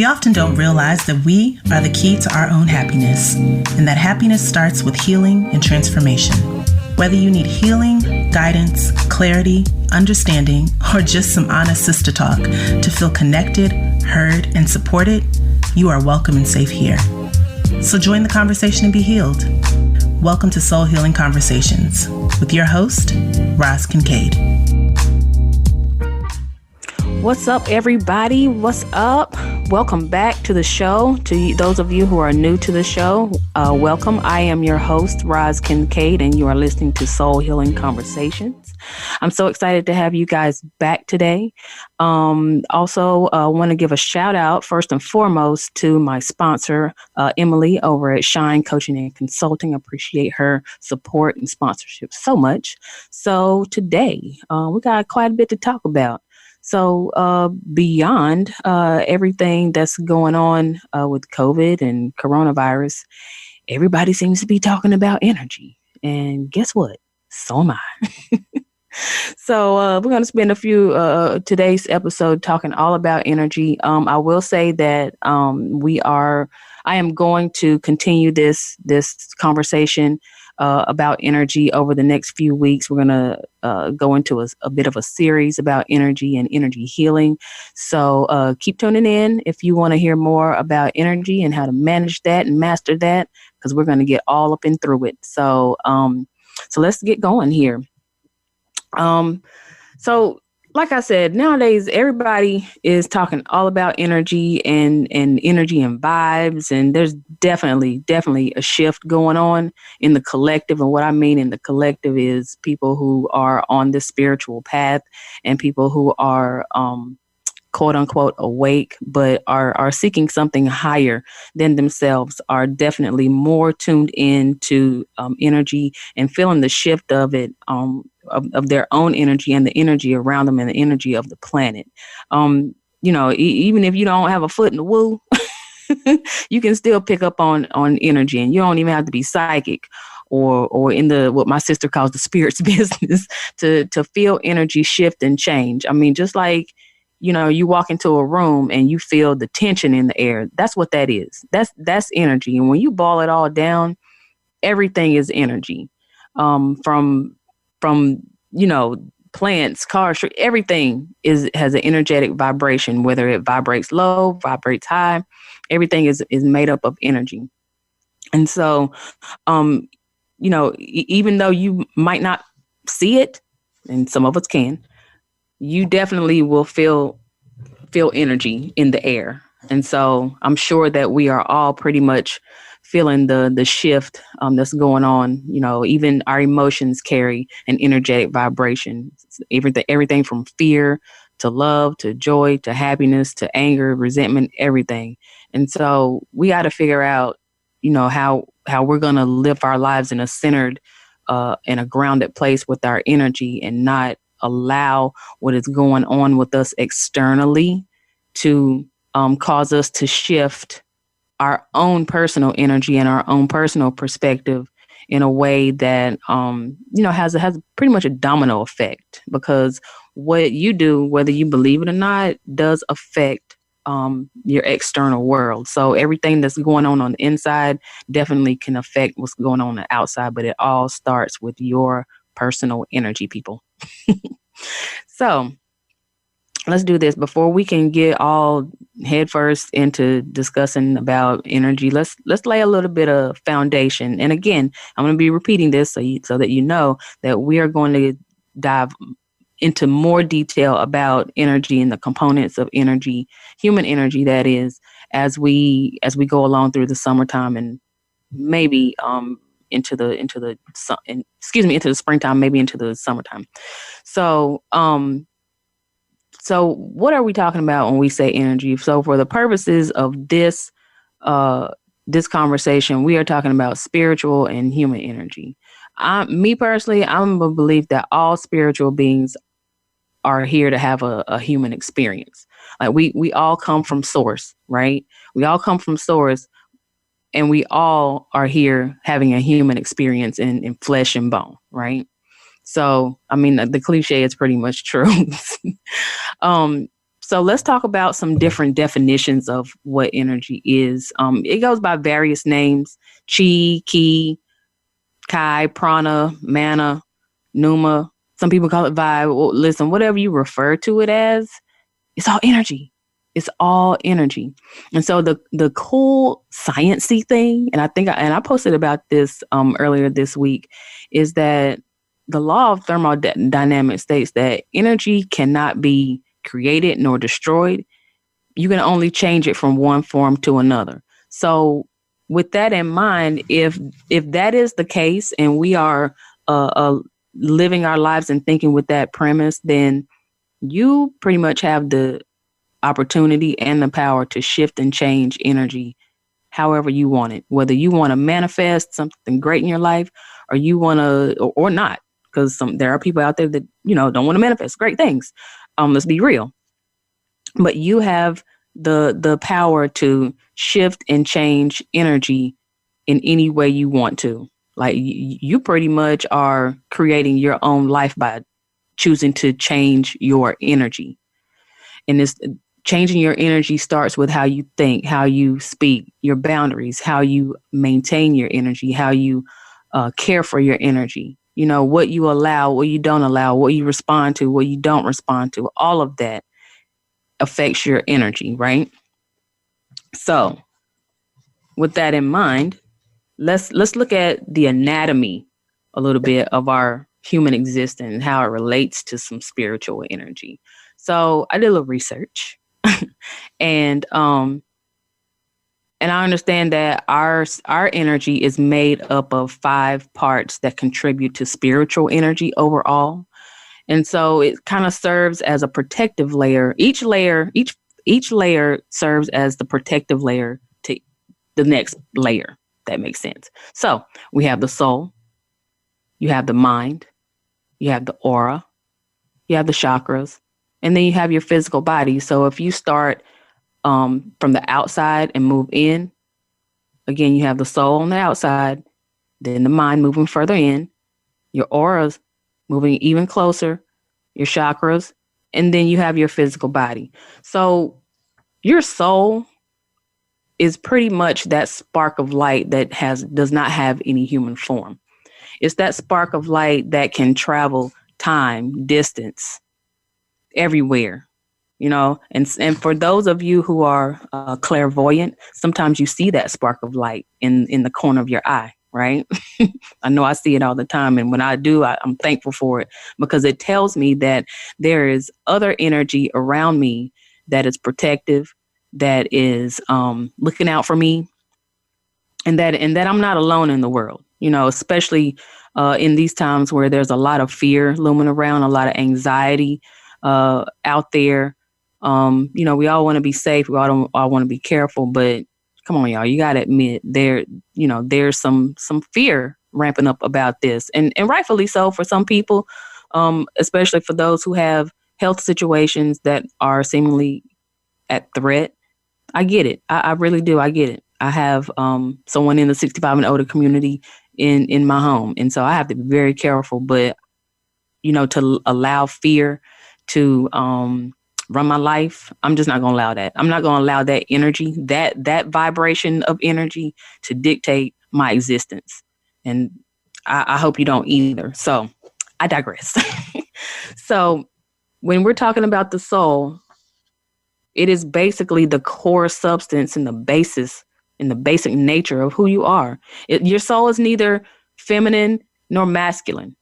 We often don't realize that we are the key to our own happiness, and that happiness starts with healing and transformation. Whether you need healing, guidance, clarity, understanding, or just some honest sister talk to feel connected, heard, and supported, you are welcome and safe here. So join the conversation and be healed. Welcome to Soul Healing Conversations with your host, Roz Kincaid. What's up, everybody? What's up? Welcome back to the show. To those of you who are new to the show, welcome. I am your host, Roz Kincaid, and you are listening to Soul Healing Conversations. I'm so excited to have you guys back today. Also, want to give a shout out first and foremost to my sponsor, Emily over at Shine Coaching and Consulting. Appreciate her support and sponsorship so much. So today, we got quite a bit to talk about. So beyond everything that's going on with COVID and coronavirus, everybody seems to be talking about energy. And guess what? So am I. So we're going to spend a few today's episode talking all about energy. I will say that I am going to continue this conversation about energy over the next few weeks. We're going to go into a bit of a series about energy and energy healing. So keep tuning in if you want to hear more about energy and how to manage that and master that, because we're going to get all up and through it. So let's get going here. So like I said, nowadays, everybody is talking all about energy and energy and vibes. And there's definitely a shift going on in the collective. And what I mean in the collective is people who are on the spiritual path and people who are, quote unquote, awake, but are seeking something higher than themselves, are definitely more tuned in to energy and feeling the shift of it, of their own energy and the energy around them and the energy of the planet. Even if you don't have a foot in the woo, you can still pick up on energy, and you don't even have to be psychic or in what my sister calls the spirits business to feel energy shift and change. I mean, just like, you walk into a room and you feel the tension in the air. That's what that is. That's energy. And when you boil it all down, everything is energy. From plants, cars, everything has an energetic vibration, whether it vibrates low, vibrates high, everything is made up of energy. And so, even though you might not see it, and some of us can, you definitely will feel energy in the air. And so I'm sure that we are all pretty much feeling the shift that's going on. Even our emotions carry an energetic vibration. Everything from fear to love to joy to happiness to anger, resentment, everything. And so we got to figure out, how we're going to live our lives in a centered, in a grounded place with our energy, and not allow what is going on with us externally to cause us to shift our own personal energy and our own personal perspective in a way that, has pretty much a domino effect, because what you do, whether you believe it or not, does affect your external world. So everything that's going on the inside definitely can affect what's going on the outside, but it all starts with your personal energy, people. So let's do this. Before we can get all headfirst into discussing about energy, let's lay a little bit of foundation. And again, I'm going to be repeating this so that you know that we are going to dive into more detail about energy and the components of energy, human energy, that is, as we go along through the summertime and maybe into the springtime, maybe into the summertime. So what are we talking about when we say energy? So for the purposes of this conversation, we are talking about spiritual and human energy. Me personally, I'm a belief that all spiritual beings are here to have a human experience. Like we all come from source, right? We all come from source, and we all are here having a human experience in flesh and bone, right? So, I mean, the cliche is pretty much true. So So let's talk about some different definitions of what energy is. It goes by various names: chi, ki, kai, prana, mana, pneuma. Some people call it vibe. Well, listen, whatever you refer to it as, it's all energy. It's all energy. And so the cool sciencey thing, and I posted about this earlier this week, is that the law of thermodynamics states that energy cannot be created nor destroyed. You can only change it from one form to another. So with that in mind, if that is the case and we are living our lives and thinking with that premise, then you pretty much have the opportunity and the power to shift and change energy however you want it, whether you want to manifest something great in your life or you want to, or not, because there are people out there that, don't want to manifest great things. Let's be real. But you have the power to shift and change energy in any way you want to. Like you pretty much are creating your own life by choosing to change your energy. And this changing your energy starts with how you think, how you speak, your boundaries, how you maintain your energy, how you care for your energy. What you allow, what you don't allow, what you respond to, what you don't respond to. All of that affects your energy, right? So with that in mind, let's look at the anatomy a little bit of our human existence and how it relates to some spiritual energy. So I did a little research and I understand that our energy is made up of 5 parts that contribute to spiritual energy overall. And so it kind of serves as a protective layer. Each layer serves as the protective layer to the next layer. That makes sense. So we have the soul, you have the mind, you have the aura, you have the chakras, and then you have your physical body. So if you start from the outside and move in, again, you have the soul on the outside, then the mind moving further in, your auras moving even closer, your chakras, and then you have your physical body. So your soul is pretty much that spark of light that does not have any human form. It's that spark of light that can travel time, distance, everywhere, and for those of you who are clairvoyant, sometimes you see that spark of light in the corner of your eye, right? I know I see it all the time. And when I do, I'm thankful for it because it tells me that there is other energy around me that is protective, that is looking out for me, and that I'm not alone in the world, especially in these times where there's a lot of fear looming around, a lot of anxiety out there. We all want to be safe. We all want to be careful, but come on, y'all, you got to admit there's some fear ramping up about this, and rightfully so for some people, especially for those who have health situations that are seemingly at threat. I get it. I really do. I get it. I have someone in the 65 and older community in my home, and so I have to be very careful. But to allow fear to run my life, I'm just not going to allow that. I'm not going to allow that energy, that vibration of energy to dictate my existence. And I hope you don't either. So I digress. So when we're talking about the soul, it is basically the core substance and the basis and the basic nature of who you are. Your soul is neither feminine nor masculine.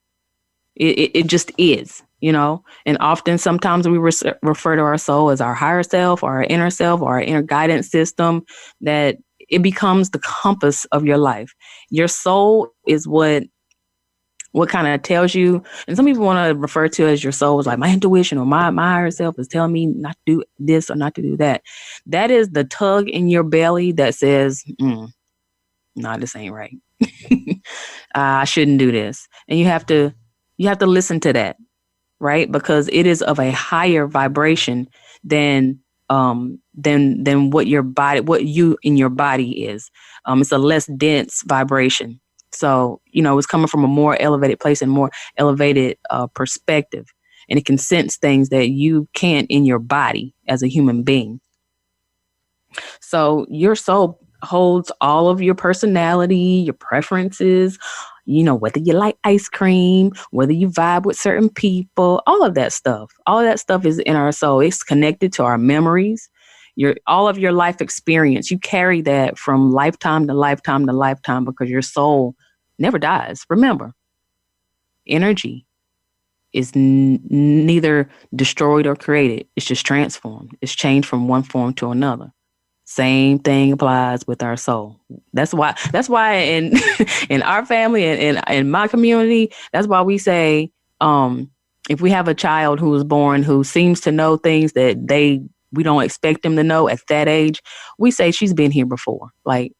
It just is. And often sometimes we refer to our soul as our higher self or our inner self or our inner guidance system, that it becomes the compass of your life. Your soul is what kind of tells you, and some people want to refer to as your soul as like my intuition or my higher self is telling me not to do this or not to do that. That is the tug in your belly that says, no, this ain't right. I shouldn't do this. And you have to listen to that. Right? Because it is of a higher vibration than what you in your body is. It's a less dense vibration. So, it's coming from a more elevated place and more elevated perspective. and it can sense things that you can't in your body as a human being. So your soul holds all of your personality, your preferences, whether you like ice cream, whether you vibe with certain people, all of that stuff. All of that stuff is in our soul. It's connected to our memories, all of your life experience. You carry that from lifetime to lifetime to lifetime because your soul never dies. Remember, energy is neither destroyed or created. It's just transformed. It's changed from one form to another. Same thing applies with our soul. That's why in in our family and in my community, that's why we say, if we have a child who is born who seems to know things that we don't expect them to know at that age, we say she's been here before, like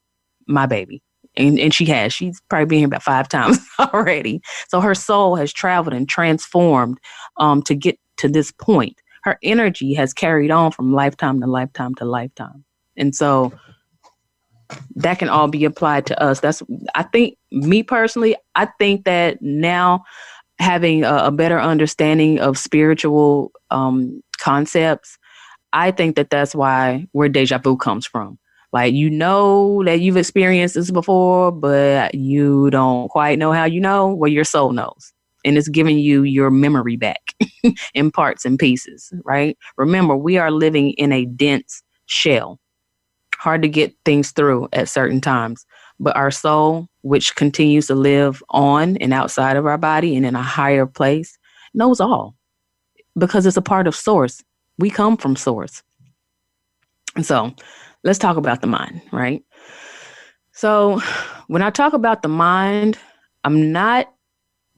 my baby. And she's probably been here about 5 times already. So her soul has traveled and transformed to get to this point. Her energy has carried on from lifetime to lifetime to lifetime. And so that can all be applied to us. I think, me personally, I think that now having a better understanding of spiritual concepts, I think that that's where deja vu comes from. Like, that you've experienced this before, but you don't quite know how your soul knows. And it's giving you your memory back in parts and pieces, right? Remember, we are living in a dense shell. Hard to get things through at certain times. But our soul, which continues to live on and outside of our body and in a higher place, knows all because it's a part of source. We come from source. And so let's talk about the mind, right? So when I talk about the mind, I'm not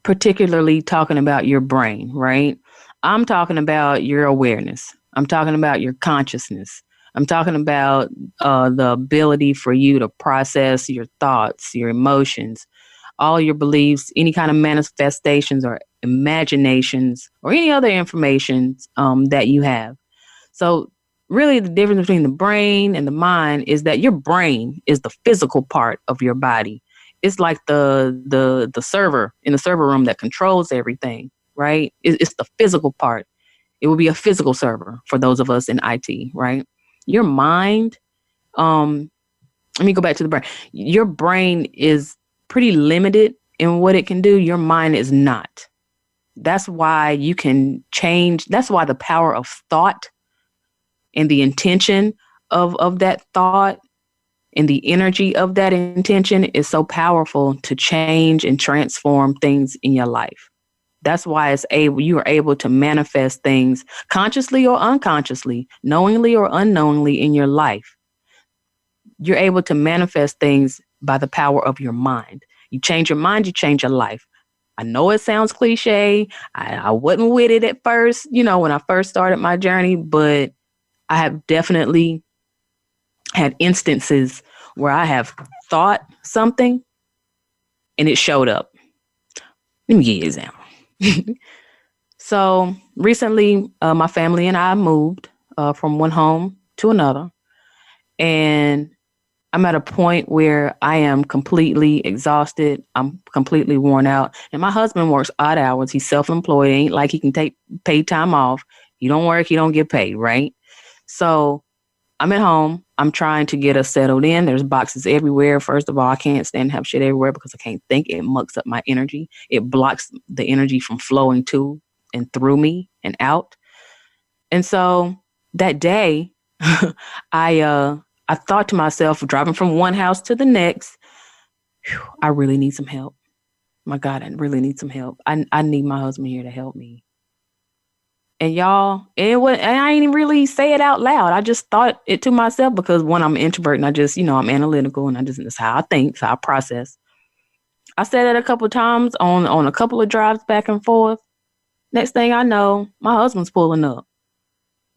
particularly talking about your brain, right? I'm talking about your awareness. I'm talking about your consciousness. I'm talking about the ability for you to process your thoughts, your emotions, all your beliefs, any kind of manifestations or imaginations or any other information that you have. So really the difference between the brain and the mind is that your brain is the physical part of your body. It's like the server in the server room that controls everything, right? It's the physical part. It will be a physical server for those of us in IT, right? Your mind, let me go back to the brain. Your brain is pretty limited in what it can do. Your mind is not. That's why you can change. That's why the power of thought and the intention of that thought and the energy of that intention is so powerful to change and transform things in your life. That's why you are able to manifest things consciously or unconsciously, knowingly or unknowingly in your life. You're able to manifest things by the power of your mind. You change your mind, you change your life. I know it sounds cliche. I wasn't with it at first, when I first started my journey, but I have definitely had instances where I have thought something and it showed up. Let me give you an example. So recently, my family and I moved from one home to another. And I'm at a point where I am completely exhausted. I'm completely worn out. And my husband works odd hours. He's self-employed. It ain't like he can take paid time off. You don't work, you don't get paid, right? So I'm at home. I'm trying to get us settled in. There's boxes everywhere. First of all, I can't stand to have shit everywhere because I can't think. It mucks up my energy. It blocks the energy from flowing to and through me and out. And so that day, I thought to myself, driving from one house to the next, I really need some help. My God, I really need some help. I need my husband here to help me. And y'all, I ain't really say it out loud. I just thought it to myself because one, I'm an introvert and I just, I'm analytical and that's how I think, that's how I process. I said it a couple of times on a couple of drives back and forth. Next thing I know, my husband's pulling up.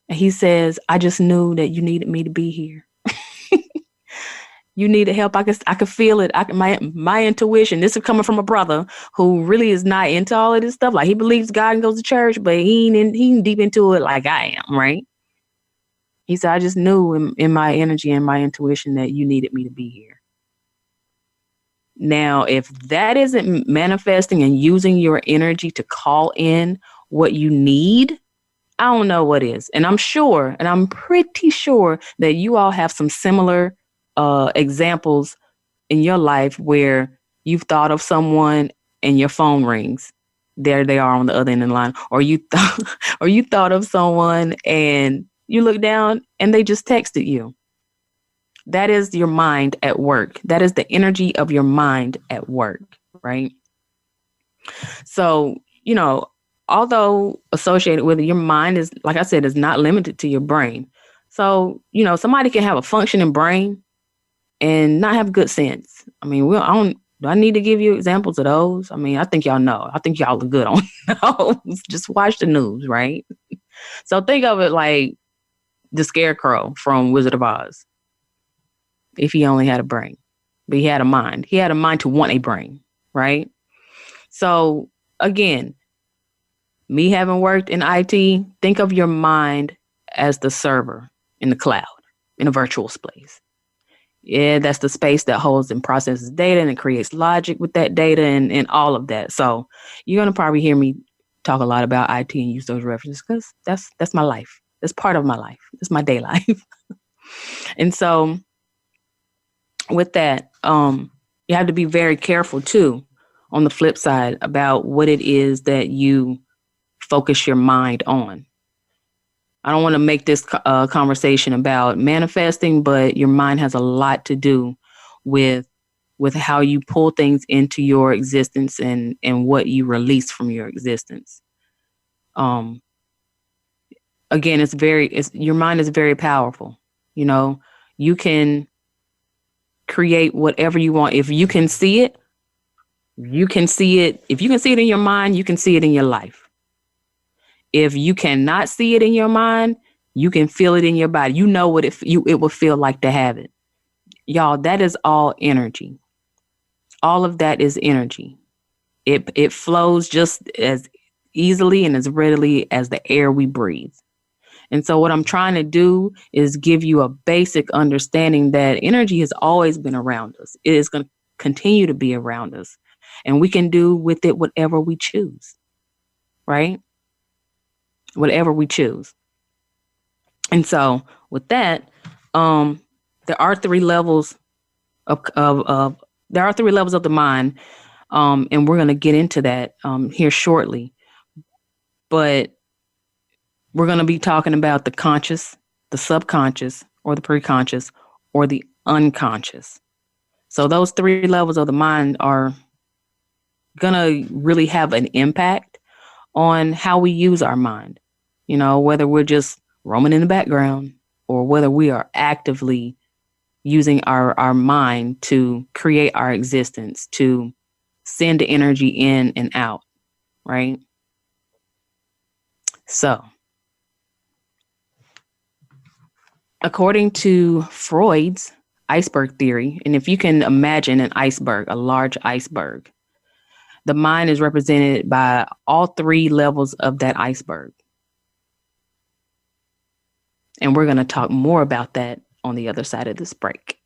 And he says, I just knew that you needed me to be here. You needed help. I could feel it. My intuition. This is coming from a brother who really is not into all of this stuff. Like, he believes God and goes to church, but he ain't deep into it like I am, right? He said, I just knew in my energy and my intuition that you needed me to be here. Now, if that isn't manifesting and using your energy to call in what you need, I don't know what is. And I'm pretty sure that you all have some similar examples in your life where you've thought of someone and your phone rings. There they are on the other end of the line. Or you thought of someone and you look down and they just texted you. That is your mind at work. That is the energy of your mind at work, right? So, although associated with it, your mind is, like I said, is not limited to your brain. So, somebody can have a functioning brain and not have good sense. I mean, do I need to give you examples of those? I mean, I think y'all know. I think y'all are good on those. Just watch the news, right? So think of it like the Scarecrow from Wizard of Oz. If he only had a brain, but he had a mind. He had a mind to want a brain, right? So again, me having worked in IT, think of your mind as the server in the cloud, in a virtual space. Yeah, that's the space that holds and processes data, and it creates logic with that data and all of that. So you're going to probably hear me talk a lot about IT and use those references because that's my life. That's part of my life. It's my day life. And so with that, you have to be very careful too, on the flip side, about what it is that you focus your mind on. I don't want to make this conversation about manifesting, but your mind has a lot to do with how you pull things into your existence and what you release from your existence. Again, your mind is very powerful. You can create whatever you want. If you can see it, you can see it. If you can see it in your mind, you can see it in your life. If you cannot see it in your mind, you can feel it in your body. You know what it will feel like to have it. Y'all, that is all energy. All of that is energy. It flows just as easily and as readily as the air we breathe. And so what I'm trying to do is give you a basic understanding that energy has always been around us. It is going to continue to be around us. And we can do with it whatever we choose, right? Whatever we choose. And so with that, there are three levels of the mind. And we're going to get into that here shortly. But we're going to be talking about the conscious, the subconscious, or the preconscious, or the unconscious. So those three levels of the mind are going to really have an impact on how we use our mind. Whether we're just roaming in the background or whether we are actively using our mind to create our existence, to send energy in and out, right? So, according to Freud's iceberg theory, and if you can imagine an iceberg, a large iceberg, the mind is represented by all three levels of that iceberg. And we're going to talk more about that on the other side of this break.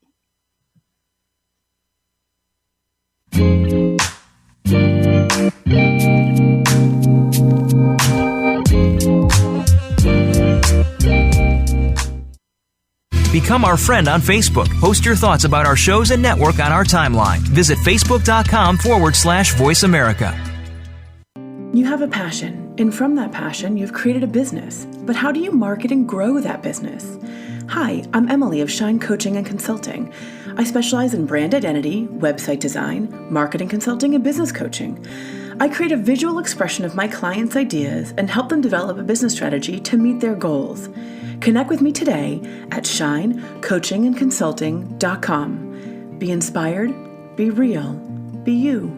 Become our friend on Facebook. Post your thoughts about our shows and network on our timeline. Visit facebook.com/Voice America. You have a passion, and from that passion, you've created a business. But how do you market and grow that business? Hi, I'm Emily of Shine Coaching and Consulting. I specialize in brand identity, website design, marketing consulting, and business coaching. I create a visual expression of my clients' ideas and help them develop a business strategy to meet their goals. Connect with me today at shinecoachingandconsulting.com. Be inspired, be real, be you.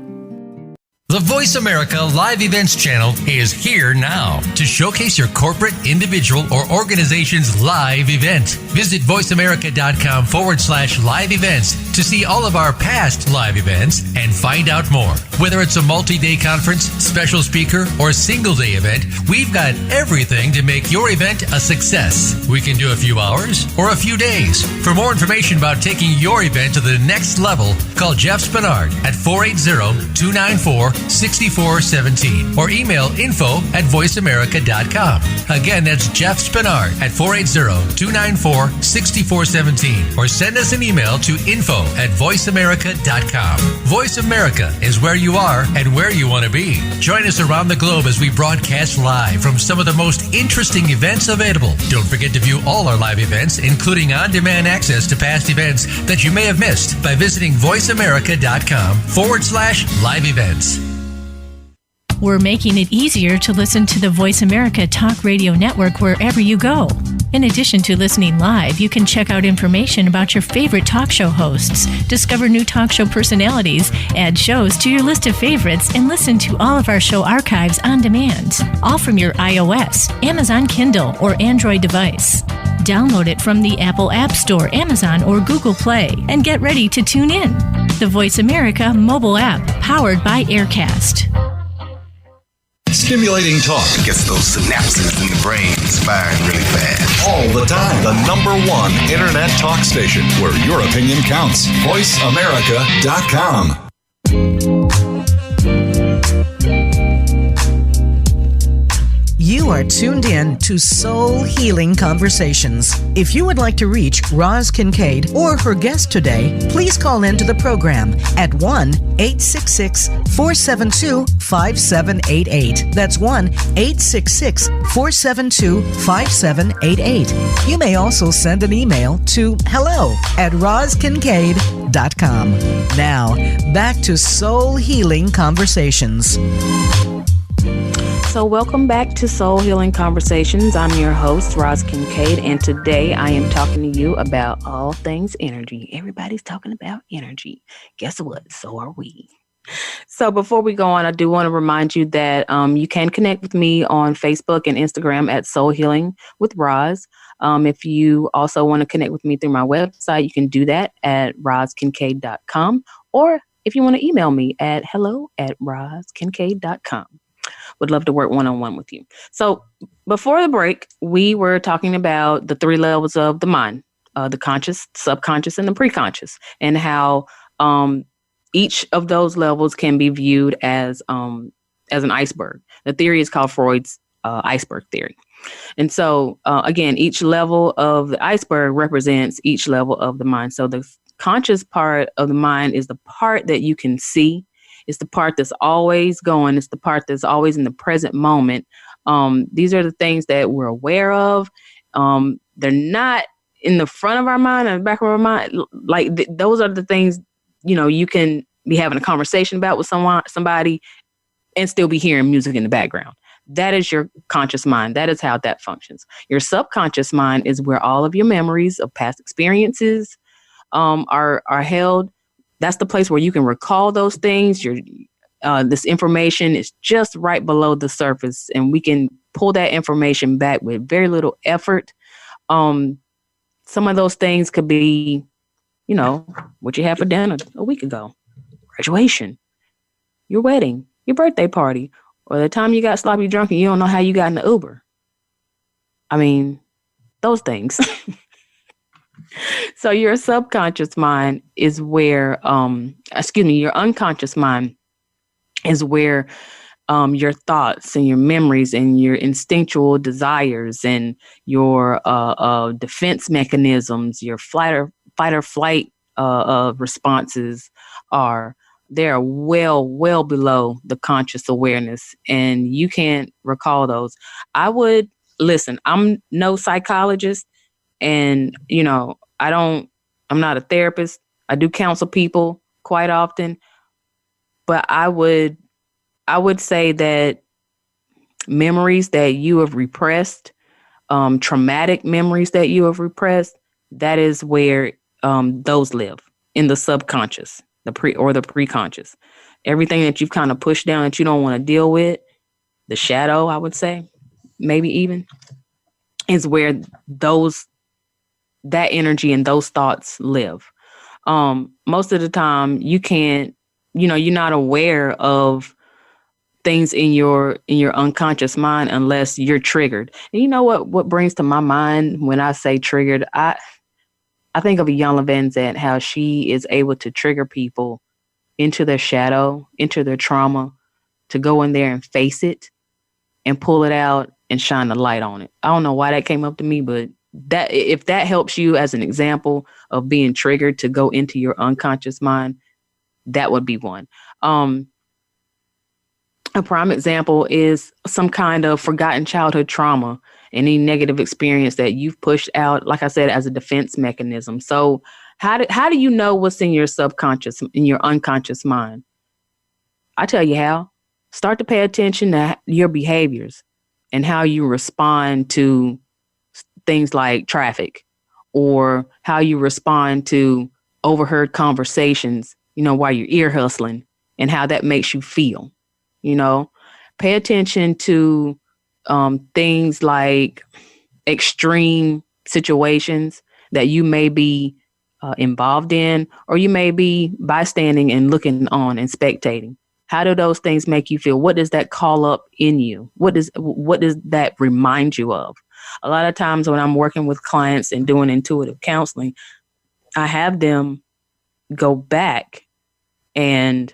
The Voice America Live Events channel is here now to showcase your corporate, individual, or organization's live event. Visit voiceamerica.com/live events to see all of our past live events and find out more. Whether it's a multi-day conference, special speaker, or single-day event, we've got everything to make your event a success. We can do a few hours or a few days. For more information about taking your event to the next level, call Jeff Spinard at 480-294 294-6417 or email info@voiceamerica.com. Again, that's Jeff Spinard at 480-294-6417 or send us an email to info@voiceamerica.com. Voice America is where you are and where you want to be. Join us around the globe as we broadcast live from some of the most interesting events available. Don't forget to view all our live events, including on-demand access to past events that you may have missed by visiting voiceamerica.com/live events. We're making it easier to listen to the Voice America Talk Radio Network wherever you go. In addition to listening live, you can check out information about your favorite talk show hosts, discover new talk show personalities, add shows to your list of favorites, and listen to all of our show archives on demand, all from your iOS, Amazon Kindle, or Android device. Download it from the Apple App Store, Amazon, or Google Play, and get ready to tune in. The Voice America mobile app, powered by Aircast. Stimulating talk gets those synapses in the brain firing really fast. all the time. The #1 internet talk station where your opinion counts. VoiceAmerica.com. You are tuned in to Soul Healing Conversations. If you would like to reach Roz Kincaid or her guest today, please call into the program at 1-866-472-5788. That's 1-866-472-5788. You may also send an email to hello@rozkincaid.com. Now, back to Soul Healing Conversations. So welcome back to Soul Healing Conversations. I'm your host, Roz Kincaid, and today I am talking to you about all things energy. Everybody's talking about energy. Guess what? So are we. So before we go on, I do want to remind you that you can connect with me on Facebook and Instagram at Soul Healing with Roz. If you also want to connect with me through my website, you can do that at rozkincaid.com, or if you want to email me at hello@rozkincaid.com. Would love to work one-on-one with you. So before the break, we were talking about the 3 levels of the mind, the conscious, subconscious, and the preconscious, and how each of those levels can be viewed as an iceberg. The theory is called Freud's iceberg theory. And so, again, each level of the iceberg represents each level of the mind. So the conscious part of the mind is the part that you can see. It's the part that's always going. It's the part that's always in the present moment. These are the things that we're aware of. They're not in the front of our mind and the back of our mind. Like those are the things, you can be having a conversation about with somebody and still be hearing music in the background. That is your conscious mind. That is how that functions. Your subconscious mind is where all of your memories of past experiences are held. That's the place where you can recall those things. This information is just right below the surface, and we can pull that information back with very little effort. Some of those things could be, what you had for dinner a week ago, graduation, your wedding, your birthday party, or the time you got sloppy drunk and you don't know how you got in the Uber. I mean, those things. So your subconscious mind is where, your unconscious mind is where your thoughts and your memories and your instinctual desires and your defense mechanisms, your fight or flight responses are. They're well below the conscious awareness, and you can't recall those. I'm no psychologist, and, I'm not a therapist. I do counsel people quite often, but I would say that memories that you have repressed, traumatic memories that you have repressed, that is where those live, in the subconscious, the preconscious. Everything that you've kind of pushed down that you don't want to deal with, the shadow, I would say, maybe even, is where that energy and those thoughts live. Most of the time you can't, you're not aware of things in your unconscious mind unless you're triggered. And you know what brings to my mind when I say triggered? I think of Iyanla Vanzant, how she is able to trigger people into their shadow, into their trauma, to go in there and face it and pull it out and shine the light on it. I don't know why that came up to me, but that if that helps you as an example of being triggered to go into your unconscious mind, that would be one. A prime example is some kind of forgotten childhood trauma, any negative experience that you've pushed out, like I said, as a defense mechanism. So how do you know what's in your subconscious, in your unconscious mind? I tell you how. Start to pay attention to your behaviors and how you respond to things like traffic, or how you respond to overheard conversations, while you're ear hustling, and how that makes you feel. Pay attention to things like extreme situations that you may be involved in, or you may be bystanding and looking on and spectating. How do those things make you feel? What does that call up in you? What does that remind you of? A lot of times when I'm working with clients and doing intuitive counseling, I have them go back and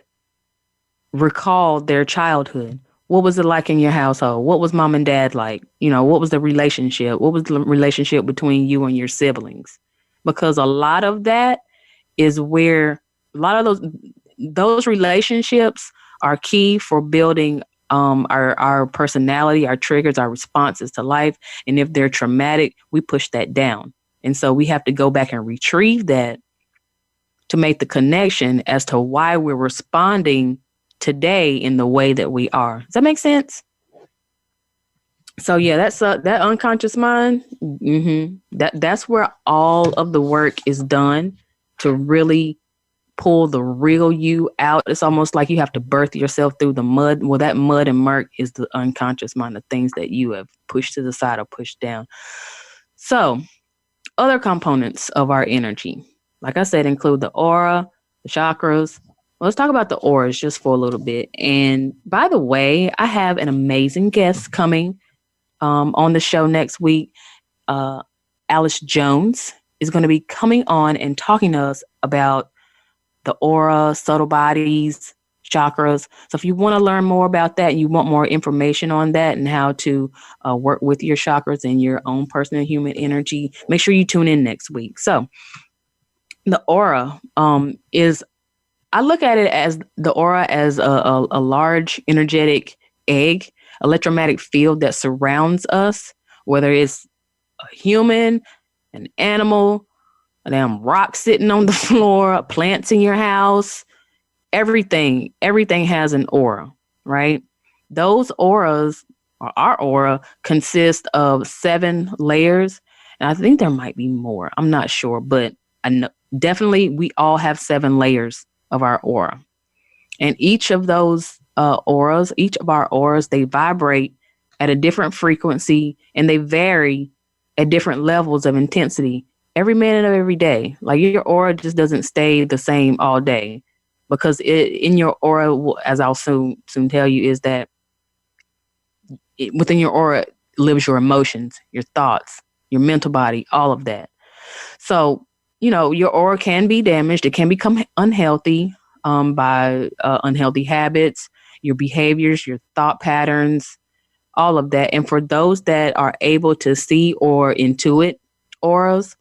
recall their childhood. What was it like in your household? What was mom and dad like? What was the relationship? What was the relationship between you and your siblings? Because a lot of that is where a lot of those relationships are key for building our personality, our triggers, our responses to life. And if they're traumatic, we push that down. And so we have to go back and retrieve that to make the connection as to why we're responding today in the way that we are. Does that make sense? So yeah, that's that unconscious mind. That's where all of the work is done to really pull the real you out. It's almost like you have to birth yourself through the mud. Well, that mud and murk is the unconscious mind, the things that you have pushed to the side or pushed down. So other components of our energy, like I said, include the aura, the chakras. Well, let's talk about the auras just for a little bit. And by the way, I have an amazing guest coming on the show next week. Alice Jones is going to be coming on and talking to us about the aura, subtle bodies, chakras. So if you want to learn more about that, and you want more information on that and how to work with your chakras and your own personal human energy, make sure you tune in next week. So the aura is, I look at it as the aura as a large energetic egg, electromagnetic field that surrounds us, whether it's a human, an animal, a damn rock sitting on the floor, plants in your house, everything has an aura, right? Those auras, or our aura, consist of 7 layers. And I think there might be more. I'm not sure, but I know definitely we all have 7 layers of our aura. And each of those auras, each of our auras, they vibrate at a different frequency, and they vary at different levels of intensity every minute of every day. Like your aura just doesn't stay the same all day, because in your aura, as I'll soon tell you, is that within your aura lives your emotions, your thoughts, your mental body, all of that. So, your aura can be damaged. It can become unhealthy by unhealthy habits, your behaviors, your thought patterns, all of that. And for those that are able to see or intuit auras,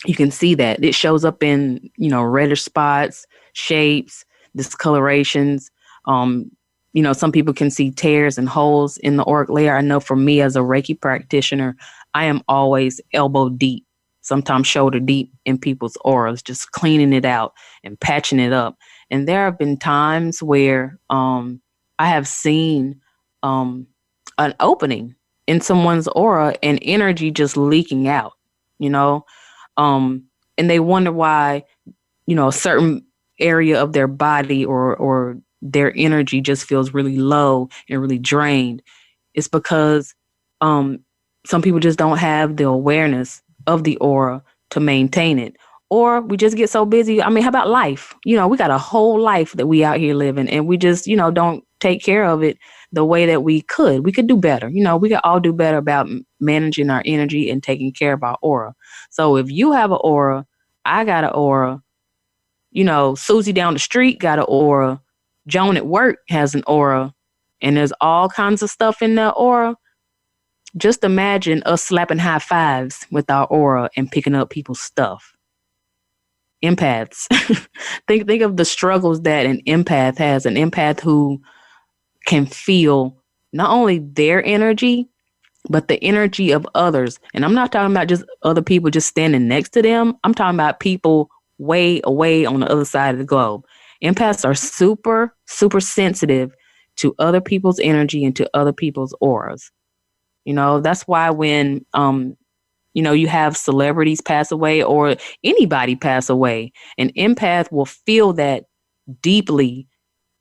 you can see that it shows up in, reddish spots, shapes, discolorations. Some people can see tears and holes in the auric layer. I know for me as a Reiki practitioner, I am always elbow deep, sometimes shoulder deep in people's auras, just cleaning it out and patching it up. And there have been times where I have seen an opening in someone's aura and energy just leaking out, and they wonder why, a certain area of their body or their energy just feels really low and really drained. It's because some people just don't have the awareness of the aura to maintain it. Or we just get so busy. I mean, how about life? We got a whole life that we out here living, and we just, don't take care of it the way that we could. We could do better. We could all do better about managing our energy and taking care of our aura. So if you have an aura, I got an aura, Susie down the street got an aura, Joan at work has an aura, and there's all kinds of stuff in that aura. Just imagine us slapping high fives with our aura and picking up people's stuff. Empaths. think of the struggles that an empath has. An empath who can feel not only their energy, but the energy of others. And I'm not talking about just other people just standing next to them. I'm talking about people way away on the other side of the globe. Empaths are super, super sensitive to other people's energy and to other people's auras. You know, that's why when, you have celebrities pass away or anybody pass away, an empath will feel that deeply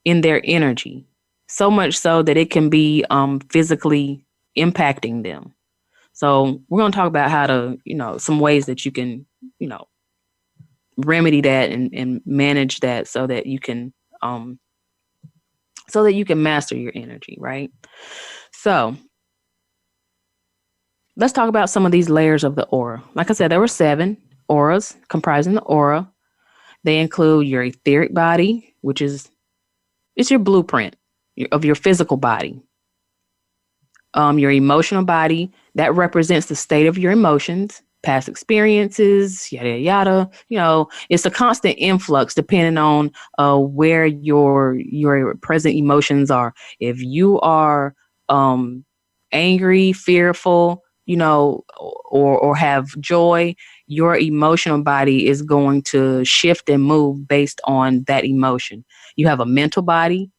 in their energy, so much so that it can be physically impacting them. So we're going to talk about how to, some ways that you can, remedy that and manage that so that you can master your energy, right? So let's talk about some of these layers of the aura. Like I said, there were 7 auras comprising the aura. They include your etheric body, which is your blueprint of your physical body. Your emotional body, that represents the state of your emotions, past experiences, yada, yada. It's a constant influx depending on where your present emotions are. If you are angry, fearful, or have joy, your emotional body is going to shift and move based on that emotion. You have a mental body.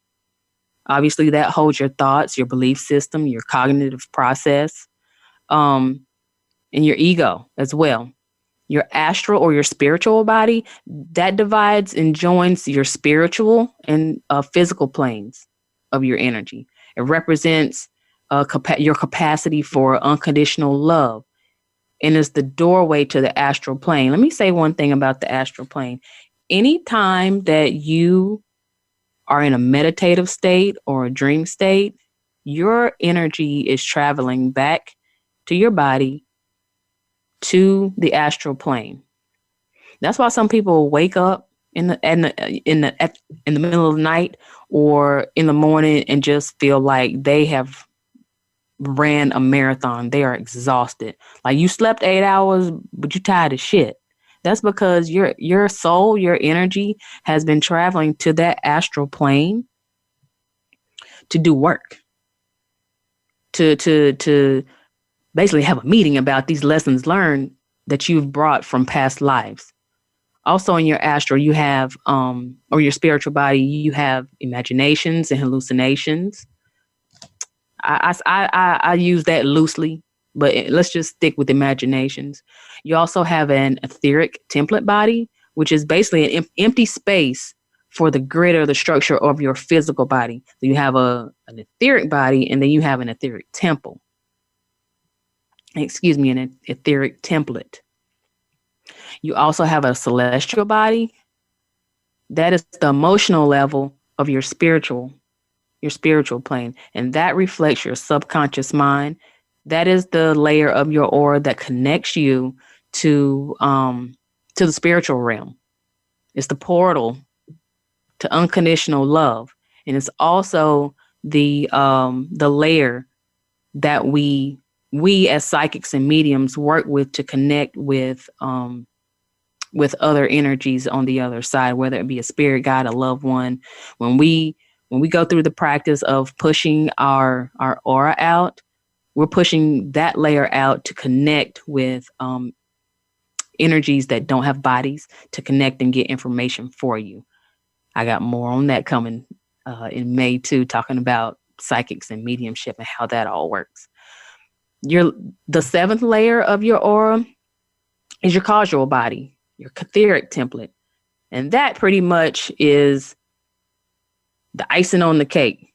Obviously, that holds your thoughts, your belief system, your cognitive process, and your ego as well. Your astral or your spiritual body, that divides and joins your spiritual and physical planes of your energy. It represents your capacity for unconditional love, and is the doorway to the astral plane. Let me say one thing about the astral plane. Anytime that you are in a meditative state or a dream state, your energy is traveling back to your body to the astral plane. That's why some people wake up in the middle of the night or in the morning and just feel like they have ran a marathon. They are exhausted. Like you slept 8 hours, but you're tired as shit. That's because your soul, your energy has been traveling to that astral plane to do work, to basically have a meeting about these lessons learned that you've brought from past lives. Also in your astral, you have, or your spiritual body, you have imaginations and hallucinations. I use that loosely, but let's just stick with imaginations. You also have an etheric template body, which is basically an empty space for the grid or the structure of your physical body. So you have an etheric body, and then you have an etheric temple. An etheric template. You also have a celestial body. That is the emotional level of your spiritual plane. And that reflects your subconscious mind. That is the layer of your aura that connects you to the spiritual realm. It's the portal to unconditional love. And it's also the layer that we as psychics and mediums work with to connect with other energies on the other side, whether it be a spirit guide, a loved one. When we go through the practice of pushing our aura out, we're pushing that layer out to connect with energies that don't have bodies, to connect and get information for you. I got more on that coming in May too, talking about psychics and mediumship and how that all works. The 7th layer of your aura is your causal body, your etheric template. And that pretty much is the icing on the cake.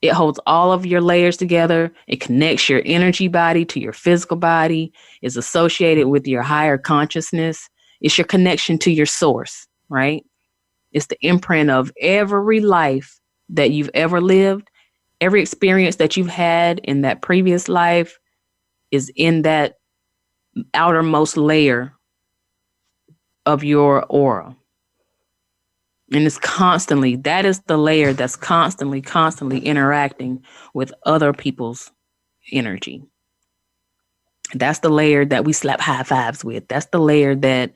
It holds all of your layers together. It connects your energy body to your physical body. It's associated with your higher consciousness. It's your connection to your source, right? It's the imprint of every life that you've ever lived. Every experience that you've had in that previous life is in that outermost layer of your aura. And that is the layer that's constantly interacting with other people's energy. That's the layer that we slap high fives with. That's the layer that,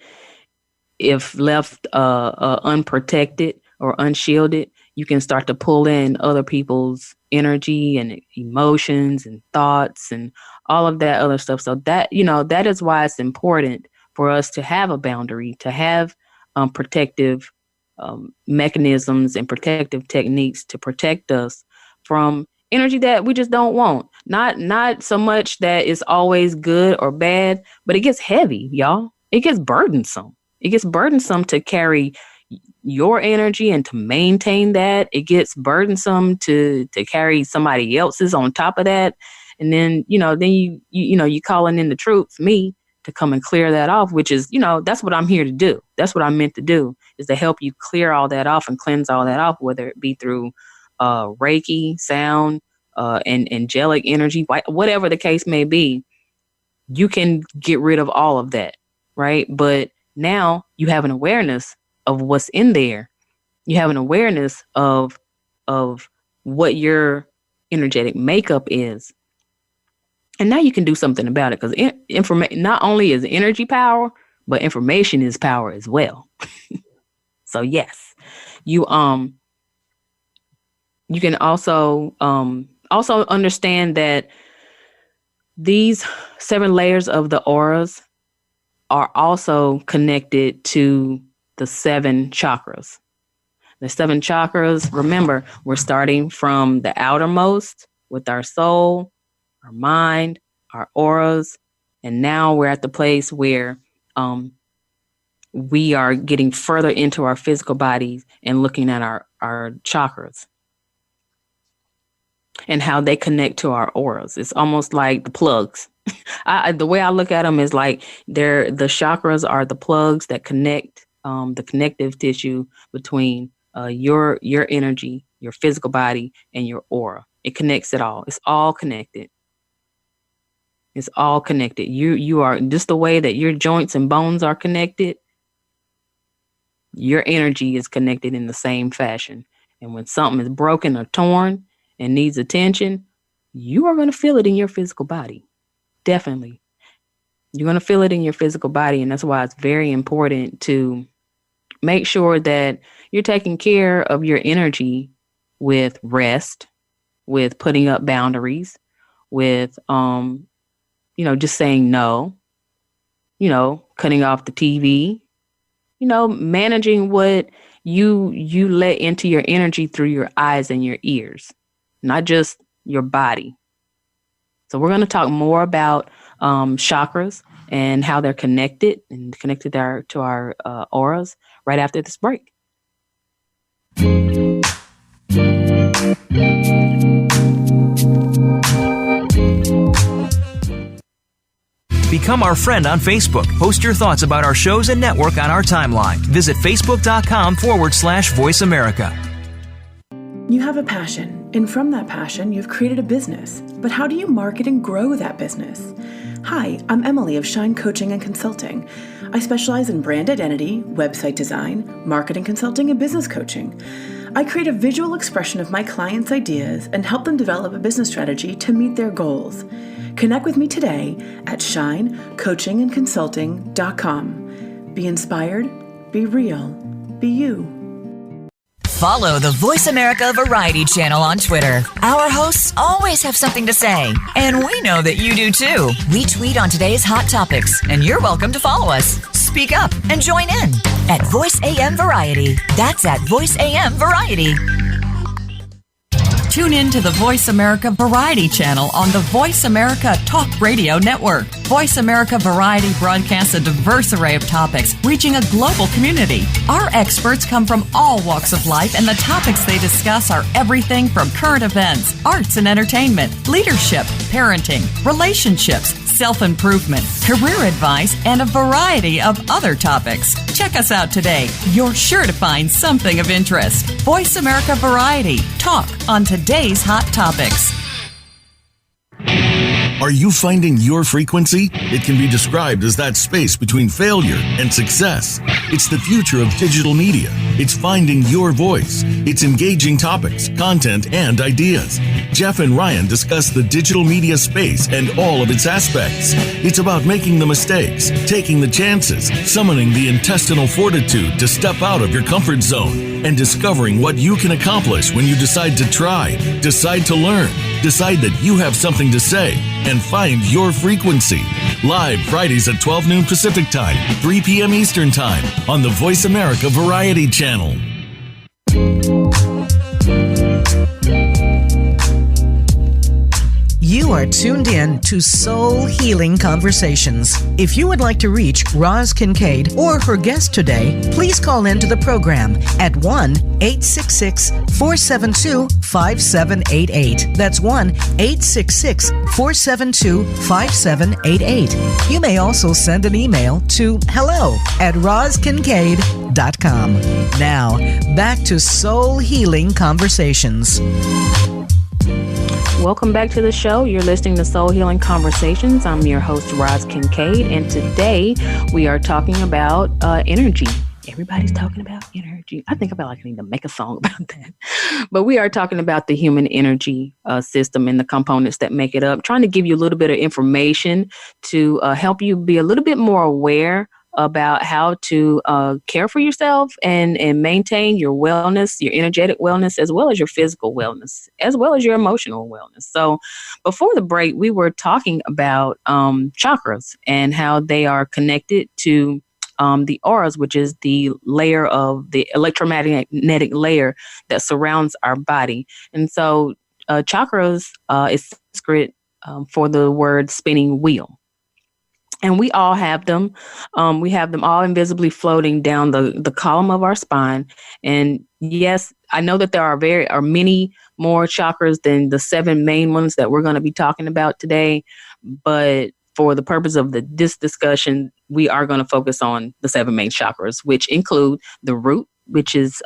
if left unprotected or unshielded, you can start to pull in other people's energy and emotions and thoughts and all of that other stuff. So that, that is why it's important for us to have a boundary, to have protective mechanisms and protective techniques to protect us from energy that we just don't want. Not so much that it's always good or bad, but it gets heavy, y'all. It gets burdensome. It gets burdensome to carry your energy and to maintain that. It gets burdensome to carry somebody else's on top of that. And then, you calling in the troops, me, to come and clear that off, which is, that's what I'm here to do. That's what I'm meant to do, is to help you clear all that off and cleanse all that off, whether it be through Reiki, sound, and angelic energy, whatever the case may be. You can get rid of all of that, right? But now you have an awareness of what's in there. You have an awareness of what your energetic makeup is. And now you can do something about it, because information not only is energy power, but information is power as well. So yes, you can also understand that these 7 layers of the auras are also connected to the 7 chakras. The 7 chakras, remember, we're starting from the outermost with our soul, our mind, our auras, and now we're at the place where we are getting further into our physical bodies and looking at our chakras and how they connect to our auras. It's almost like the plugs. The way I look at them is like the chakras are the plugs that connect the connective tissue between your energy, your physical body, and your aura. It connects it all. It's all connected. It's all connected. You are just the way that your joints and bones are connected. Your energy is connected in the same fashion. And when something is broken or torn and needs attention, you are going to feel it in your physical body. Definitely. You're going to feel it in your physical body. And that's why it's very important to make sure that you're taking care of your energy with rest, with putting up boundaries, with, just saying no, cutting off the TV, managing what you let into your energy through your eyes and your ears, not just your body. So we're going to talk more about chakras and how they're connected to our auras right after this break. Become our friend on Facebook. Post your thoughts about our shows and network on our timeline. Visit facebook.com/Voice America. You have a passion, and from that passion, you've created a business. But how do you market and grow that business? Hi, I'm Emily of Shine Coaching and Consulting. I specialize in brand identity, website design, marketing consulting, and business coaching. I create a visual expression of my clients' ideas and help them develop a business strategy to meet their goals. Connect with me today at shinecoachingandconsulting.com. Be inspired, be real, be you. Follow the Voice America Variety channel on Twitter. Our hosts always have something to say, and we know that you do too. We tweet on today's hot topics, and you're welcome to follow us. Speak up and join in at Voice AM Variety. That's at Voice AM Variety. Tune in to the Voice America Variety channel on the Voice America Talk Radio Network. Voice America Variety broadcasts a diverse array of topics, reaching a global community. Our experts come from all walks of life, and the topics they discuss are everything from current events, arts and entertainment, leadership, parenting, relationships, self-improvement, career advice, and a variety of other topics. Check us out today. You're sure to find something of interest. Voice America Variety. Talk on today's hot topics. Are Are you finding your frequency? It can be described as that space between failure and success. It's the future of digital media. It's finding your voice. It's engaging topics, content, and ideas. Jeff and Ryan discuss the digital media space and all of its aspects. It's about making the mistakes, taking the chances, summoning the intestinal fortitude to step out of your comfort zone, and discovering what you can accomplish when you decide to try, decide to learn, decide that you have something to say, and find your frequency. Live Fridays at 12 noon Pacific Time, 3 p.m. Eastern Time on the Voice America Variety Channel. You are tuned in to Soul Healing Conversations. If you would like to reach Roz Kincaid or her guest today, please call into the program at 1-866-472-5788. That's 1-866-472-5788. You may also send an email to hello@rozkincaid.com. Now, back to Soul Healing Conversations. Welcome back to the show. You're listening to Soul Healing Conversations. I'm your host, Roz Kincaid, and today we are talking about energy. Everybody's talking about energy. I think I need to make a song about that. But we are talking about the human energy system and the components that make it up, trying to give you a little bit of information to help you be a little bit more aware about how to care for yourself and maintain your wellness, your energetic wellness, as well as your physical wellness, as well as your emotional wellness. So before the break, we were talking about chakras and how they are connected to the auras, which is the layer of the electromagnetic layer that surrounds our body. And so chakras is Sanskrit for the word spinning wheel. And we all have them. We have them all invisibly floating down the column of our spine. And yes, I know that there are many more chakras than the 7 main ones that we're going to be talking about today. But for the purpose of this discussion, we are going to focus on the 7 main chakras, which include the root, which is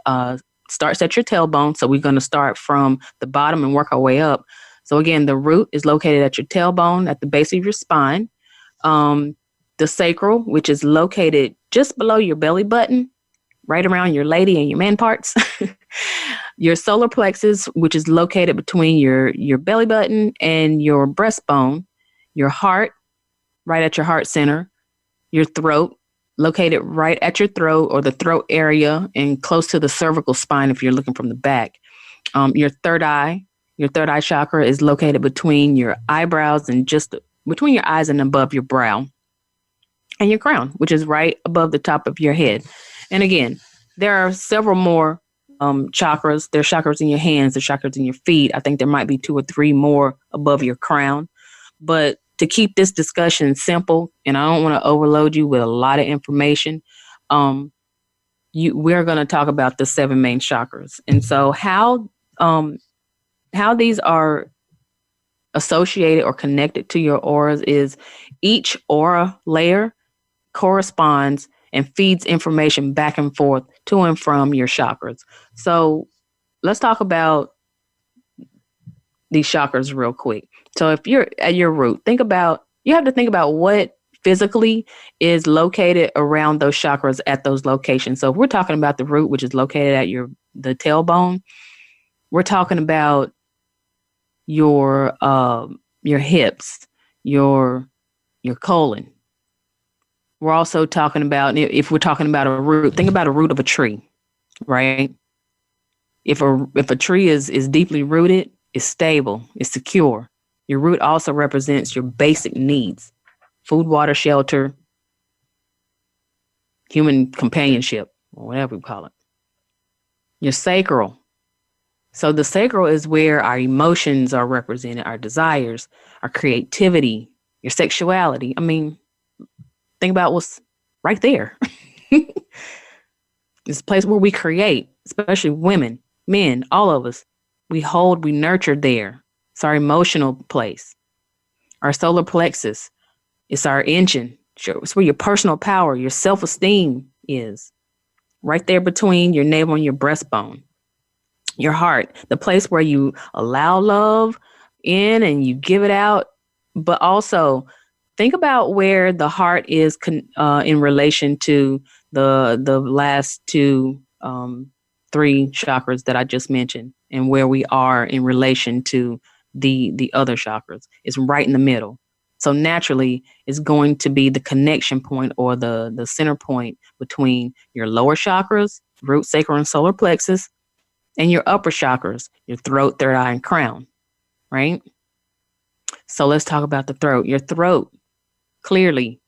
starts at your tailbone. So we're going to start from the bottom and work our way up. So again, the root is located at your tailbone, at the base of your spine. The sacral, which is located just below your belly button, right around your lady and your man parts. Your solar plexus, which is located between your belly button and your breastbone. Your heart, right at your heart center. Your throat, located right at your throat or the throat area and close to the cervical spine if you're looking from the back. Your third eye chakra is located between your eyebrows and just between your eyes and above your brow. And your crown, which is right above the top of your head. And again, there are several more chakras. There are chakras in your hands, there's chakras in your feet. I think there might be 2 or 3 more above your crown. But to keep this discussion simple, and I don't want to overload you with a lot of information, we're going to talk about the 7 main chakras. And so how these are associated or connected to your auras is each aura layer corresponds and feeds information back and forth to and from your chakras. So let's talk about these chakras real quick. So if you're at your root, you have to think about what physically is located around those chakras at those locations. So if we're talking about the root, which is located at the tailbone, we're talking about your hips, your colon. We're also talking about, if we're talking about a root, think about a root of a tree, right? If a tree is deeply rooted, it's stable, it's secure. Your root also represents your basic needs: food, water, shelter, human companionship, or whatever we call it. Your sacral. So the sacral is where our emotions are represented, our desires, our creativity, your sexuality. I mean, think about what's right there. It's a place where we create, especially women, men, all of us. We nurture there. It's our emotional place. Our solar plexus, it's our engine. It's where your personal power, your self-esteem is. Right there between your navel and your breastbone. Your heart, the place where you allow love in and you give it out But also think about where the heart is in relation to the last two, 3 chakras that I just mentioned, and where we are in relation to the other chakras. It's right in the middle. So naturally, it's going to be the connection point or the center point between your lower chakras, root, sacral, and solar plexus, and your upper chakras, your throat, third eye, and crown, right? So let's talk about the throat. Your throat clearly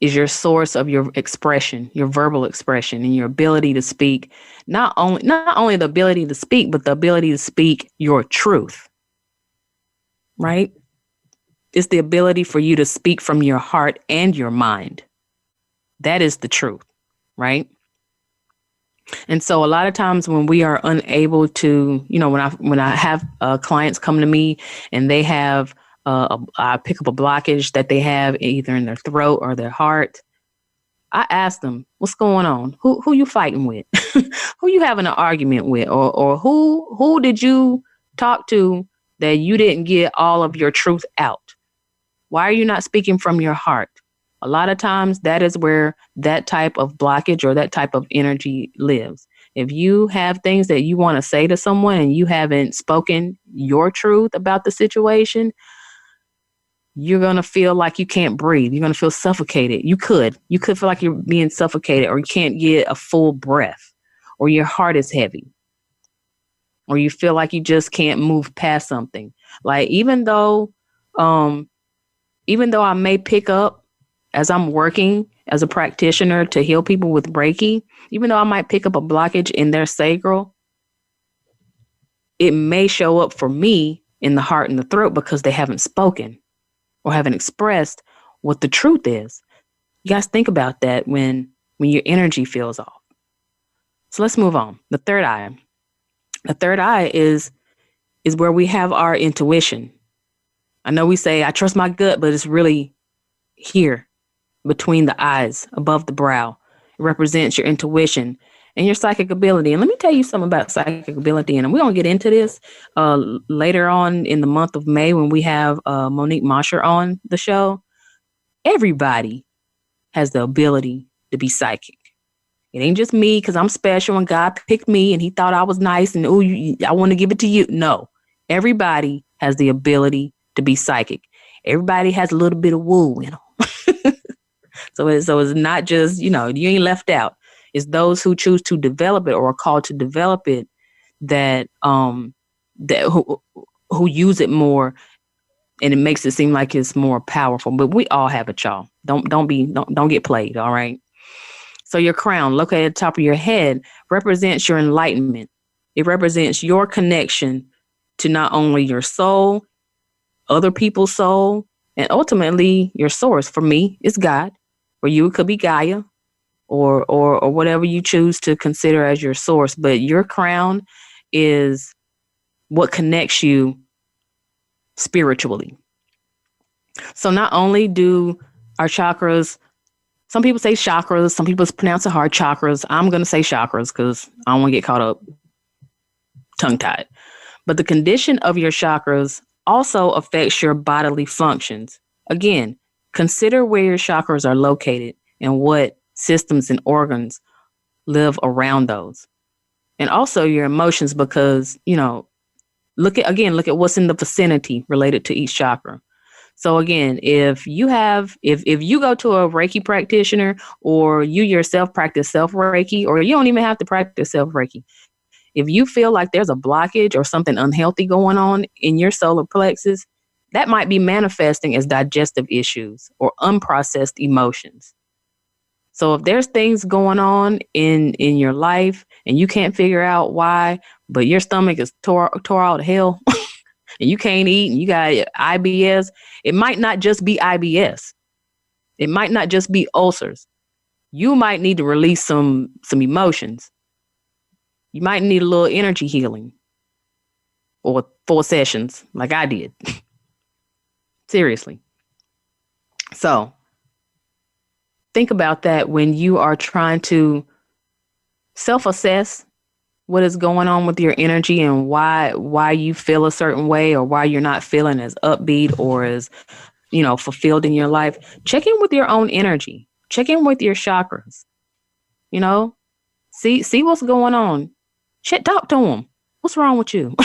is your source of your expression, your verbal expression, and your ability to speak. Not only the ability to speak, but the ability to speak your truth, right? It's the ability for you to speak from your heart and your mind. That is the truth, right? And so a lot of times when we are unable to, when I have clients come to me and they have, I pick up a blockage that they have either in their throat or their heart, I ask them, what's going on? Who you fighting with? Who you having an argument with? Or who did you talk to that you didn't get all of your truth out? Why are you not speaking from your heart? A lot of times that is where that type of blockage or that type of energy lives. If you have things that you want to say to someone and you haven't spoken your truth about the situation, you're going to feel like you can't breathe. You're going to feel suffocated. You could feel like you're being suffocated, or you can't get a full breath, or your heart is heavy, or you feel like you just can't move past something. Like even though I may pick up as I'm working as a practitioner to heal people with Reiki, even though I might pick up a blockage in their sacral, it may show up for me in the heart and the throat because they haven't spoken or haven't expressed what the truth is. You guys think about that when your energy feels off. So let's move on. The third eye. The third eye is where we have our intuition. I know we say, I trust my gut, but it's really here between the eyes, above the brow. It represents your intuition and your psychic ability. And let me tell you something about psychic ability. And we're going to get into this later on in the month of May when we have Monique Mosher on the show. Everybody has the ability to be psychic. It ain't just me because I'm special and God picked me and he thought I was nice and I want to give it to you. No, everybody has the ability to be psychic. Everybody has a little bit of woo in them. So it's not just, you ain't left out. It's those who choose to develop it or are called to develop it that who use it more, and it makes it seem like it's more powerful. But we all have it, y'all. Don't get played, all right? So your crown, located at the top of your head, represents your enlightenment. It represents your connection to not only your soul, other people's soul, and ultimately your source. For me, it's God. For you, it could be Gaia or whatever you choose to consider as your source. But your crown is what connects you spiritually. So not only do our chakras, some people say chakras, some people pronounce it hard, chakras. I'm going to say chakras because I don't want to get caught up tongue-tied. But the condition of your chakras also affects your bodily functions. Again, consider where your chakras are located and what systems and organs live around those. And also your emotions, because, look at what's in the vicinity related to each chakra. So again, if you go to a Reiki practitioner or you yourself practice self-Reiki, or you don't even have to practice self-Reiki, if you feel like there's a blockage or something unhealthy going on in your solar plexus, that might be manifesting as digestive issues or unprocessed emotions. So if there's things going on in your life and you can't figure out why, but your stomach is tore out of hell and you can't eat and you got IBS, it might not just be IBS. It might not just be ulcers. You might need to release some emotions. You might need a little energy healing or 4 sessions like I did. Seriously. So think about that when you are trying to self-assess what is going on with your energy and why you feel a certain way, or why you're not feeling as upbeat or as, fulfilled in your life, check in with your own energy. Check in with your chakras. See what's going on. Talk to them. What's wrong with you?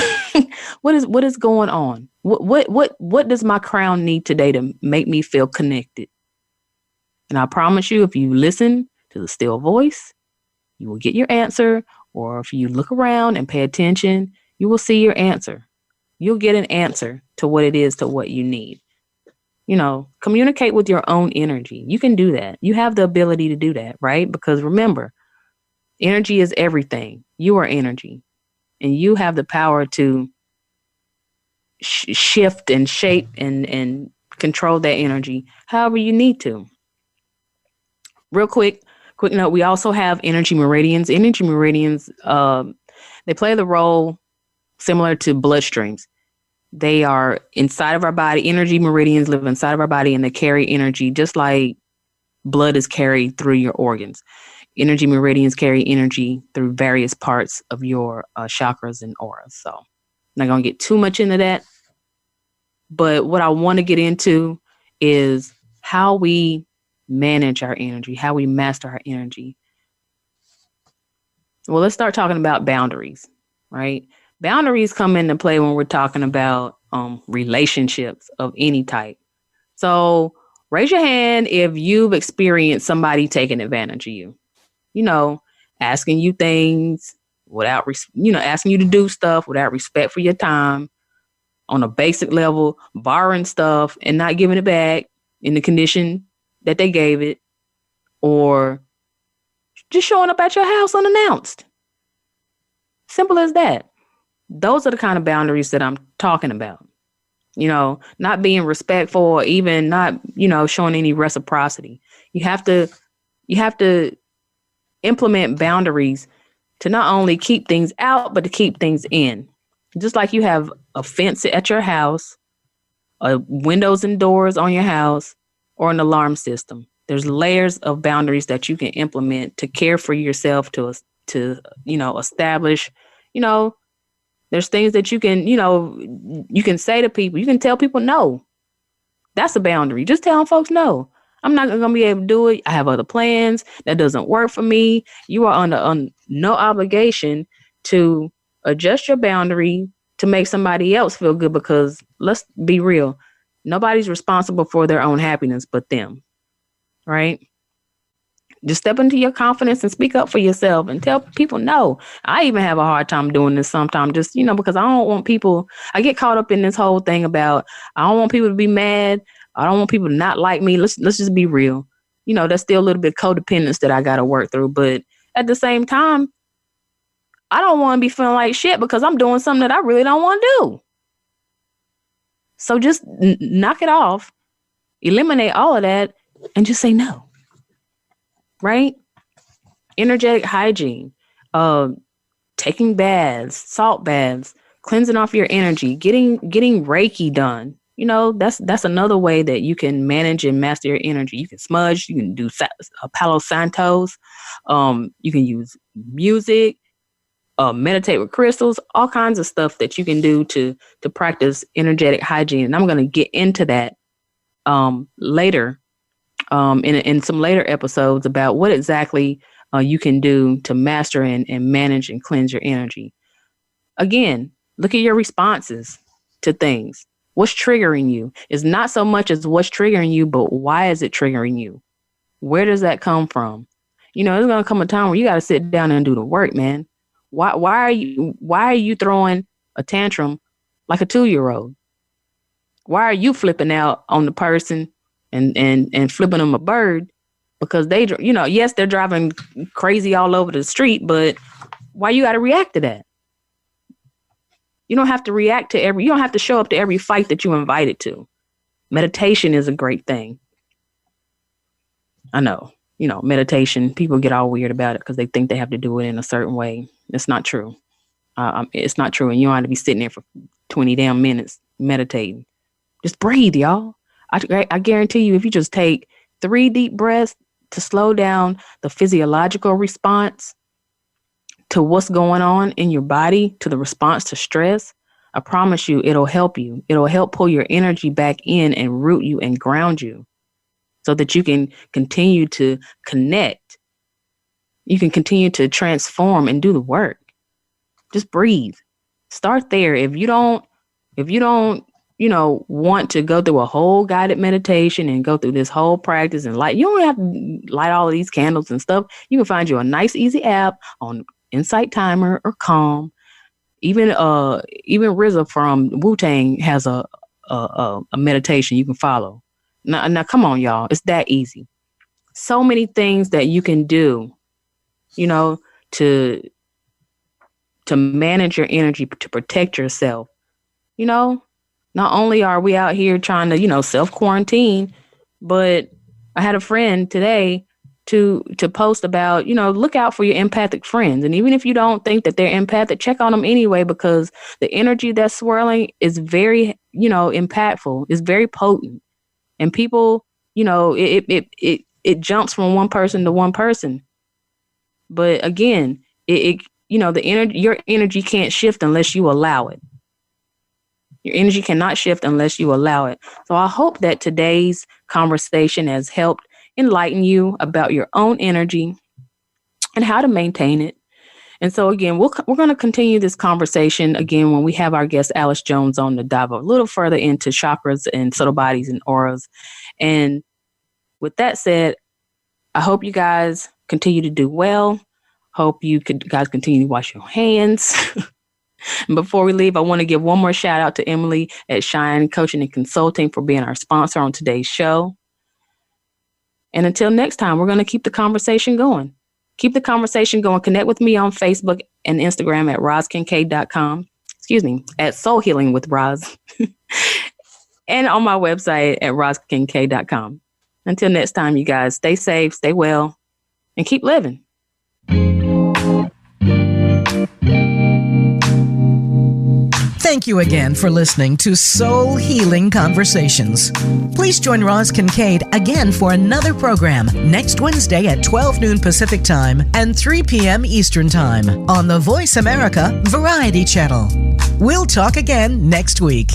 What is going on? What does my crown need today to make me feel connected? And I promise you, if you listen to the still voice, you will get your answer. Or if you look around and pay attention, you will see your answer. You'll get an answer to what it is, to what you need. Communicate with your own energy. You can do that. You have the ability to do that, right? Because remember, energy is everything. You are energy. And you have the power to shift and shape and control that energy however you need to. Real quick note, we also have energy meridians. Energy meridians, they play the role similar to bloodstreams. They are inside of our body. Energy meridians live inside of our body, and they carry energy just like blood is carried through your organs. Energy meridians carry energy through various parts of your chakras and auras. So I'm not going to get too much into that. But what I want to get into is how we manage our energy, how we master our energy. Well, let's start talking about boundaries, right? Boundaries come into play when we're talking about relationships of any type. So raise your hand if you've experienced somebody taking advantage of you. Asking you things without, asking you to do stuff without respect for your time on a basic level, borrowing stuff and not giving it back in the condition that they gave it, or just showing up at your house unannounced. Simple as that. Those are the kind of boundaries that I'm talking about. Not being respectful, or even not, showing any reciprocity. You have to implement boundaries to not only keep things out, but to keep things in. Just like you have a fence at your house, windows and doors on your house, or an alarm system. There's layers of boundaries that you can implement to care for yourself, to establish, there's things that you can say to people. You can tell people no. That's a boundary. Just telling folks no. I'm not going to be able to do it. I have other plans. That doesn't work for me. You are under no obligation to adjust your boundary to make somebody else feel good, because let's be real. Nobody's responsible for their own happiness but them, right? Just step into your confidence and speak up for yourself and tell people no. I even have a hard time doing this sometimes, just, because I don't want people, I get caught up in this whole thing about, I don't want people to be mad. I don't want people to not like me. Let's just be real. That's still a little bit of codependence that I got to work through. But at the same time, I don't want to be feeling like shit because I'm doing something that I really don't want to do. So just knock it off, eliminate all of that, and just say no. Right? Energetic hygiene, taking baths, salt baths, cleansing off your energy, getting Reiki done. That's another way that you can manage and master your energy. You can smudge, you can do Palo Santos, you can use music, meditate with crystals, all kinds of stuff that you can do to practice energetic hygiene. And I'm going to get into that later. In some later episodes about what exactly you can do to master and manage and cleanse your energy. Again, look at your responses to things. What's triggering you? It's not so much as what's triggering you, but why is it triggering you? Where does that come from? There's going to come a time where you got to sit down and do the work, man. Why are you throwing a tantrum like a 2-year-old? Why are you flipping out on the person and flipping them a bird because they, yes, they're driving crazy all over the street, but why you got to react to that? You don't have to you don't have to show up to every fight that you invited to. Meditation is a great thing. I know, meditation, people get all weird about it because they think they have to do it in a certain way. It's not true. It's not true. And you don't have to be sitting there for 20 damn minutes meditating. Just breathe, y'all. I guarantee you, if you just take 3 deep breaths to slow down the physiological response to what's going on in your body, to the response to stress, I promise you, it'll help you. It'll help pull your energy back in and root you and ground you so that you can continue to connect. You can continue to transform and do the work. Just breathe. Start there. If you don't, want to go through a whole guided meditation and go through this whole practice and you don't have to light all of these candles and stuff. You can find you a nice, easy app on Insight Timer or Calm. Even RZA from Wu-Tang has a meditation you can follow. Now, come on, y'all. It's that easy. So many things that you can do, to manage your energy, to protect yourself. Not only are we out here trying to, self-quarantine, but I had a friend today to post about, look out for your empathic friends. And even if you don't think that they're empathic, check on them anyway, because the energy that's swirling is very, impactful. It's very potent. And people, it jumps from one person to one person. But again, your energy can't shift unless you allow it. Your energy cannot shift unless you allow it. So I hope that today's conversation has helped enlighten you about your own energy and how to maintain it. And so again, we're going to continue this conversation again when we have our guest Alice Jones on to dive a little further into chakras and subtle bodies and auras. And with that said, I hope you guys continue to do well. Hope you guys continue to wash your hands. And before we leave, I want to give one more shout out to Emily at Shine Coaching and Consulting for being our sponsor on today's show. And until next time, we're going to keep the conversation going. Keep the conversation going. Connect with me on Facebook and Instagram at rozkincaid.com. At Soul Healing with Roz. And on my website at rozkincaid.com. Until next time, you guys, stay safe, stay well, and keep living. Thank you again for listening to Soul Healing Conversations. Please join Roz Kincaid again for another program next Wednesday at 12 noon Pacific Time and 3 p.m. Eastern Time on the Voice America Variety Channel. We'll talk again next week.